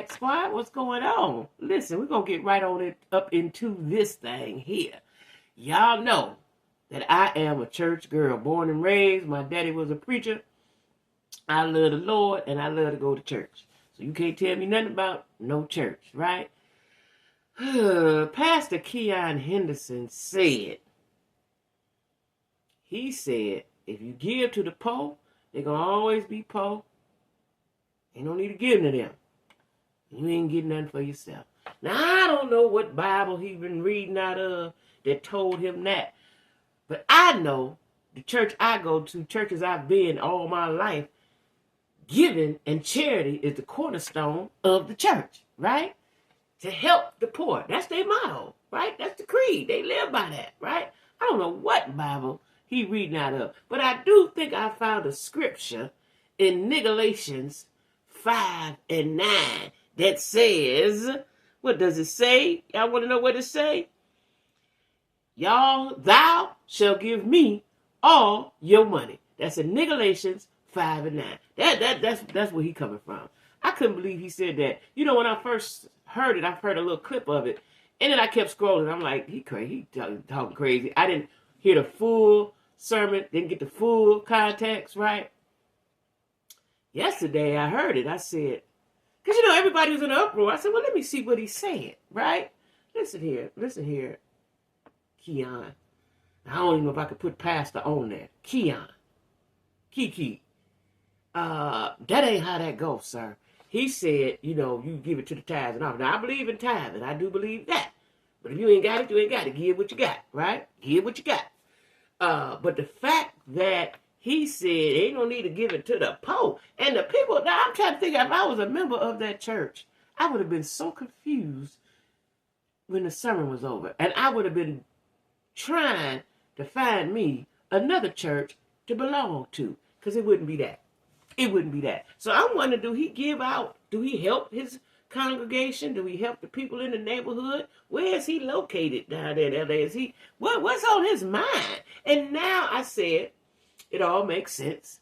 Black Squad. What's going on? Listen, we're going to get right on it up into this thing here. Y'all know that I am a church girl, born and raised. My daddy was a preacher. I love the Lord, and I love to go to church. So you can't tell me nothing about no church, right? Pastor Keion Henderson said, if you give to the poor, they're going to always be poor. Ain't no need to give to them. You ain't getting nothing for yourself. Now, I don't know what Bible he been reading out of that told him that. But I know the church I go to, churches I've been all my life, giving and charity is the cornerstone of the church, right? To help the poor. That's their motto, right? That's the creed. They live by that, right? I don't know what Bible he reading out of, but I do think I found a scripture in Galatians 5 and 9 that says, what does it say? Y'all want to know what it say? Thou shall give me all your money. That's in Galatians 5 and 9. That's where he coming from. I couldn't believe he said that. You know, when I first heard it, I've heard a little clip of it, and then I kept scrolling. I'm like, he crazy. He talking crazy. I didn't hear the full sermon, didn't get the full context, right? Yesterday, I heard it. I said, because, everybody was in an uproar. I said, well, let me see what he said, right? Listen here, Keion. I don't even know if I could put pastor on there. Keion. Kiki. That ain't how that goes, sir. He said, you give it to the tithes and offering. Now, I believe in tithing. I do believe that. But if you ain't got it, you ain't got it. Give what you got, right? Give what you got. But the fact that he said ain't no need to give it to the poor. And the people, now I'm trying to think, if I was a member of that church, I would have been so confused when the sermon was over. And I would have been trying to find me another church to belong to. Because it wouldn't be that. It wouldn't be that. So I wonder, do he give out? Do he help his congregation? Do he help the people in the neighborhood? Where is he located down there in LA? Is he, what's on his mind? And now I said, it all makes sense.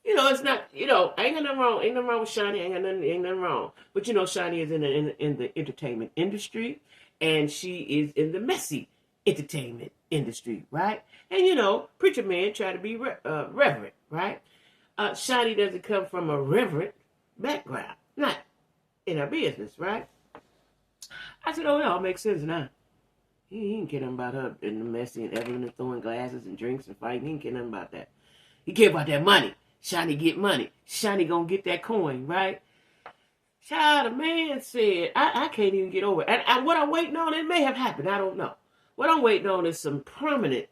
It's not, ain't got nothing wrong. Ain't nothing wrong with Shani. Ain't nothing wrong. But Shani is in the entertainment industry, and she is in the messy entertainment industry, right? And preacher man try to be reverent, right? Shani doesn't come from a reverent background, not in her business, right? I said, oh, it all makes sense now. He ain't care nothing about her in the messy and Evelyn and throwing glasses and drinks and fighting. He ain't care nothing about that. He care about that money. Shani get money. Shani gonna get that coin, right? Child, the man said, I can't even get over it. And what I'm waiting on, it may have happened, I don't know. What I'm waiting on is some prominent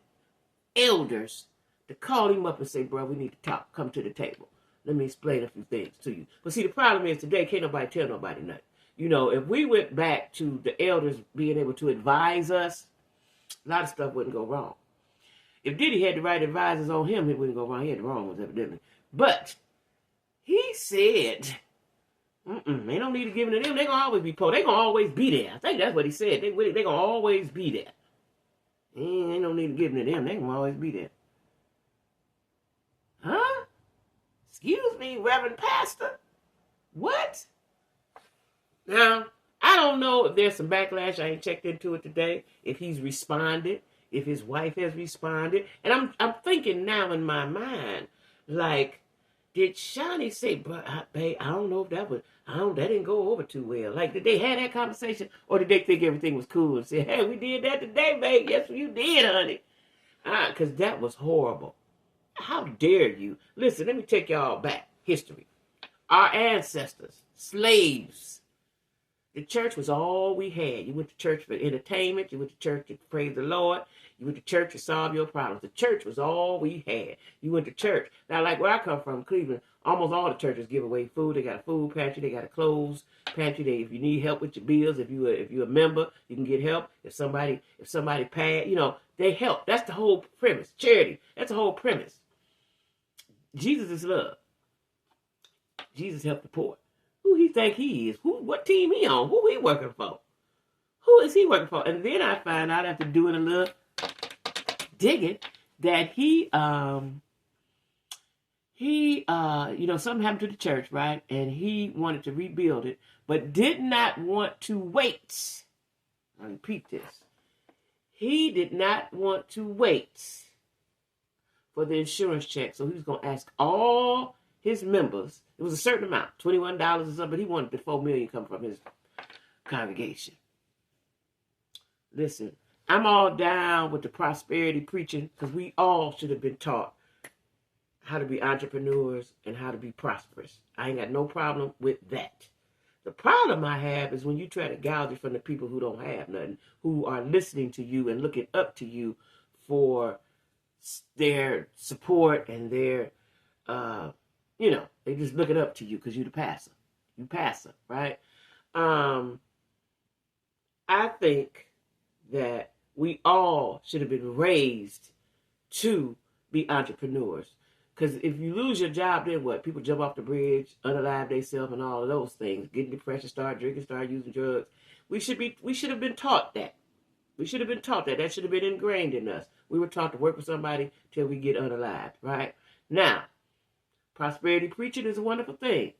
elders to call him up and say, bro, we need to talk. Come to the table. Let me explain a few things to you. But see, the problem is today, can't nobody tell nobody nothing. If we went back to the elders being able to advise us, a lot of stuff wouldn't go wrong. If Diddy had the right advisors on him, it wouldn't go wrong. He had the wrong ones, evidently. But he said, they don't need to give it to them. They're going to always be poor. They're going to always be there. I think that's what he said. They're going to always be there. Ain't no need to give it to them. They're going to always be there. Huh? Excuse me, Reverend Pastor. What? Now, I don't know if there's some backlash. I ain't checked into it today. If he's responded, if his wife has responded. And I'm thinking now in my mind, like, did Shani say, but babe, I don't know if that didn't go over too well. Like, did they have that conversation? Or did they think everything was cool and say, hey, we did that today, babe. Yes, you did, honey. Because that was horrible. How dare you? Listen, let me take y'all back. History. Our ancestors, slaves. The church was all we had. You went to church for entertainment. You went to church to praise the Lord. You went to church to solve your problems. The church was all we had. You went to church. Now, like where I come from, Cleveland, almost all the churches give away food. They got a food pantry. They got a clothes pantry. If you need help with your bills, if you're a member, you can get help. If somebody passed, they help. That's the whole premise. Charity. That's the whole premise. Jesus is love. Jesus helped the poor. Who he think he is? What team he on? Who he working for? Who is he working for? And then I find out after doing a little digging that he he, something happened to the church, right? And he wanted to rebuild it, but did not want to wait. I repeat this. He did not want to wait for the insurance check. So he was going to ask all his members. It was a certain amount, $21 or something, but he wanted the $4 million come from his congregation. Listen, I'm all down with the prosperity preaching because we all should have been taught how to be entrepreneurs and how to be prosperous. I ain't got no problem with that. The problem I have is when you try to gouge it from the people who don't have nothing, who are listening to you and looking up to you for their support and their, they just looking up to you because you're the pastor. You pastor, right? I think that we all should have been raised to be entrepreneurs. Because if you lose your job, then what? People jump off the bridge, unalive themselves, and all of those things. Get depression, start drinking, start using drugs. We should have been taught that. We should have been taught that. That should have been ingrained in us. We were taught to work for somebody till we get unalived, right? Now, prosperity preaching is a wonderful thing.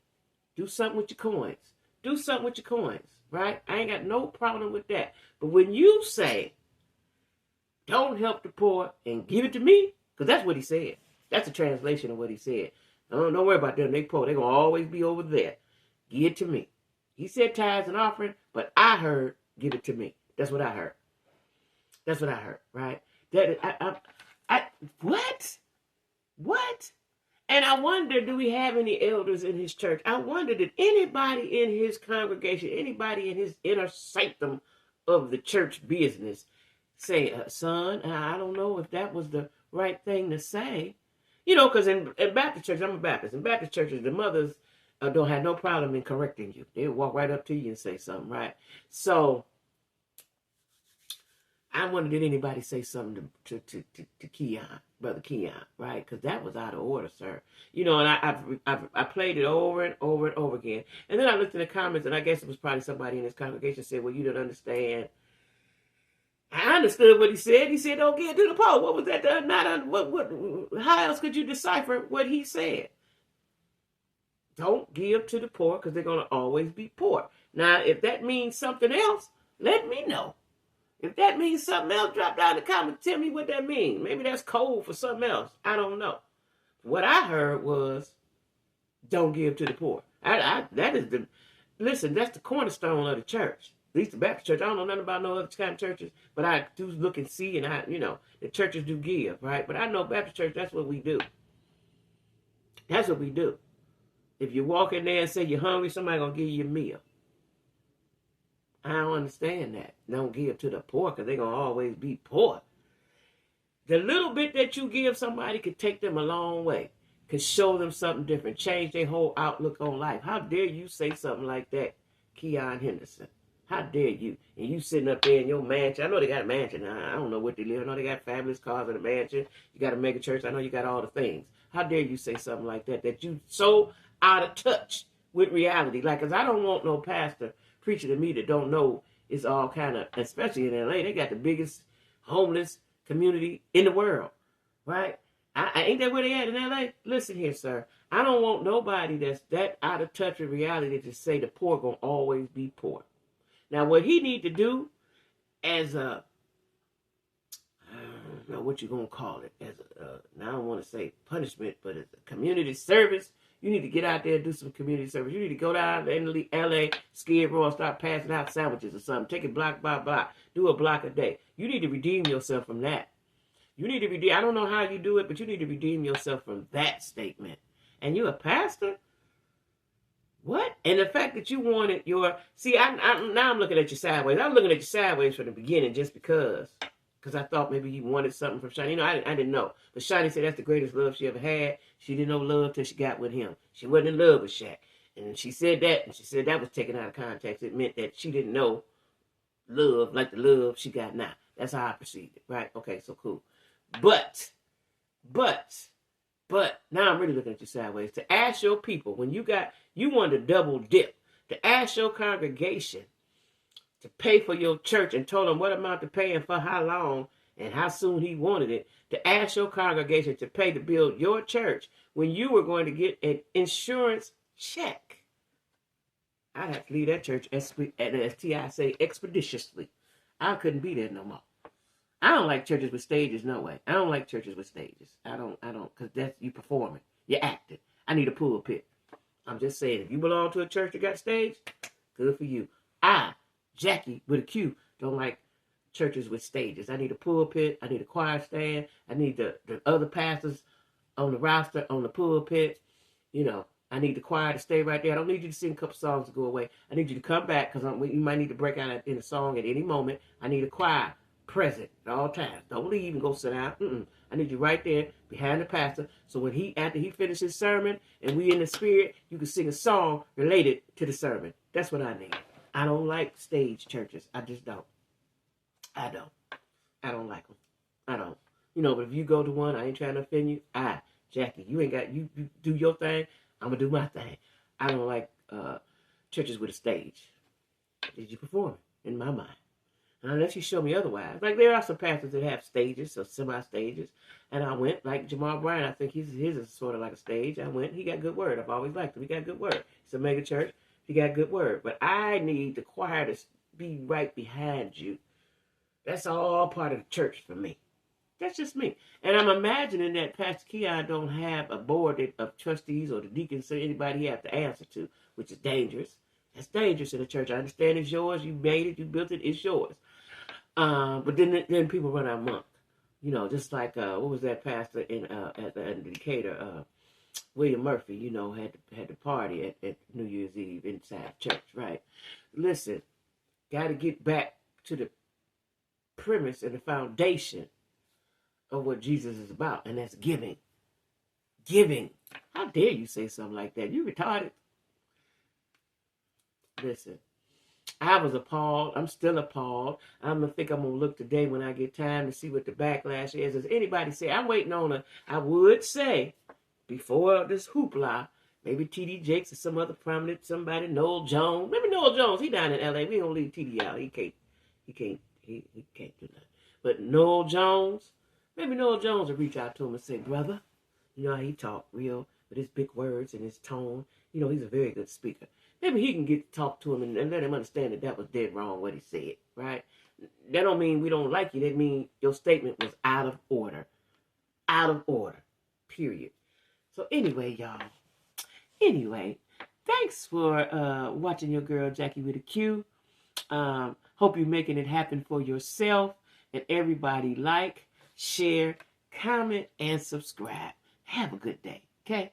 Do something with your coins. Do something with your coins, right? I ain't got no problem with that. But when you say, don't help the poor and give it to me, because that's what he said. That's a translation of what he said. Don't worry about them. They poor. They're going to always be over there. Give it to me. He said tithes and offering, but I heard give it to me. That's what I heard. That's what I heard, right? What? And I wonder, do we have any elders in his church? I wonder, did anybody in his congregation, anybody in his inner sanctum of the church business say, son, I don't know if that was the right thing to say. Because in Baptist church, I'm a Baptist. In Baptist churches, the mothers don't have no problem in correcting you. They'll walk right up to you and say something, right? So I wonder, did anybody say something to Keion, Brother Keion, right? Because that was out of order, sir. And I played it over and over and over again. And then I looked in the comments, and I guess it was probably somebody in his congregation said, well, you don't understand. I understood what he said. He said, don't give to the poor. What was that? How else could you decipher what he said? Don't give to the poor because they're going to always be poor. Now, if that means something else, let me know. If that means something else, drop down in the comments. Tell me what that means. Maybe that's code for something else. I don't know. What I heard was, don't give to the poor. Listen, that's the cornerstone of the church. At least the Baptist church. I don't know nothing about no other kind of churches, but I do look and see, and the churches do give, right? But I know Baptist church, that's what we do. That's what we do. If you walk in there and say you're hungry, somebody gonna give you a meal. I don't understand that. Don't give to the poor because they're gonna always be poor. The little bit that you give somebody could take them a long way, could show them something different, change their whole outlook on life. How dare you say something like that, Keion Henderson? How dare you? And you sitting up there in your mansion. I know they got a mansion. I don't know what they live. I know they got fabulous cars in a mansion. You got a mega church. I know you got all the things. How dare you say something like that? That you so out of touch with reality. Like, because I don't want no pastor preaching to me that don't know it's all kind of, especially in LA, they got the biggest homeless community in the world. Right? Ain't that where they at in LA? Listen here, sir. I don't want nobody that's that out of touch with reality to say the poor gonna always be poor. Now, what he need to do as a, I don't know what you're going to call it, as now I don't want to say punishment, but as a community service, you need to get out there and do some community service. You need to go down in LA, Skid Row, and start passing out sandwiches or something. Take it block by block. Do a block a day. You need to redeem yourself from that. You need to redeem, I don't know how you do it, but you need to redeem yourself from that statement. And you're a pastor? What? And the fact that you wanted your... See, now I'm looking at you sideways. I'm looking at you sideways from the beginning just because I thought maybe you wanted something from Shani. I didn't know. But Shani said that's the greatest love she ever had. She didn't know love till she got with him. She wasn't in love with Shaq. And she said that, and she said that was taken out of context. It meant that she didn't know love like the love she got now. That's how I perceived it, right? Okay, so cool. But, now I'm really looking at you sideways. To ask your people, when you wanted to double dip, to ask your congregation to pay for your church and told them what amount to pay and for how long, and how soon he wanted it, to ask your congregation to pay to build your church when you were going to get an insurance check. I'd have to leave that church, as T.I. say, expeditiously. I couldn't be there no more. I don't like churches with stages, no way. I don't like churches with stages. I don't, because that's you performing. You're acting. I need a pulpit. I'm just saying, if you belong to a church that got stage, good for you. I, Jackie with a Q, don't like churches with stages. I need a pulpit. I need a choir stand. I need the other pastors on the roster, on the pulpit. You know, I need the choir to stay right there. I don't need you to sing a couple songs to go away. I need you to come back because you might need to break out in a song at any moment. I need a choir present at all times. Don't leave and go sit down. I need you right there behind the pastor. So when after he finishes his sermon and we in the spirit, you can sing a song related to the sermon. That's what I need. I don't like stage churches. I just don't. I don't like them. I don't. You know, but if you go to one, I ain't trying to offend you. Jackie, you do your thing. I'm going to do my thing. I don't like churches with a stage. Did you perform in my mind? Unless you show me otherwise. Like, there are some pastors that have stages or semi-stages. And I went, like Jamal Bryant, I think his is sort of like a stage. I went, he got good word. I've always liked him. He got good word. It's a mega church. He got good word. But I need the choir to be right behind you. That's all part of the church for me. That's just me. And I'm imagining that Pastor Keion don't have a board of trustees or the deacons or anybody he has to answer to, which is dangerous. That's dangerous in the church. I understand it's yours. You made it. You built it. It's yours. But then people run out amok. You know, just like, what was that pastor at Decatur? William Murphy, you know, had the party at New Year's Eve inside church, right? Listen, got to get back to the premise and the foundation of what Jesus is about, and that's giving. Giving. How dare you say something like that? You retarded. Listen, I was appalled. I'm still appalled. I'm going to look today when I get time to see what the backlash is. Does anybody say, I'm waiting on I would say, before this hoopla, maybe T.D. Jakes or some other prominent, somebody, Noel Jones. Maybe Noel Jones, he down in L.A. We don't leave T.D. out. He can't do nothing. But Noel Jones, maybe Noel Jones will reach out to him and say, brother, you know how he talk real with his big words and his tone. You know, he's a very good speaker. Maybe he can get to talk to him and let him understand that was dead wrong what he said, right? That don't mean we don't like you. That means your statement was out of order. Out of order, period. So anyway, y'all. Anyway, thanks for watching your girl Jackie with a Q. Hope you're making it happen for yourself. And everybody like, share, comment, and subscribe. Have a good day, okay?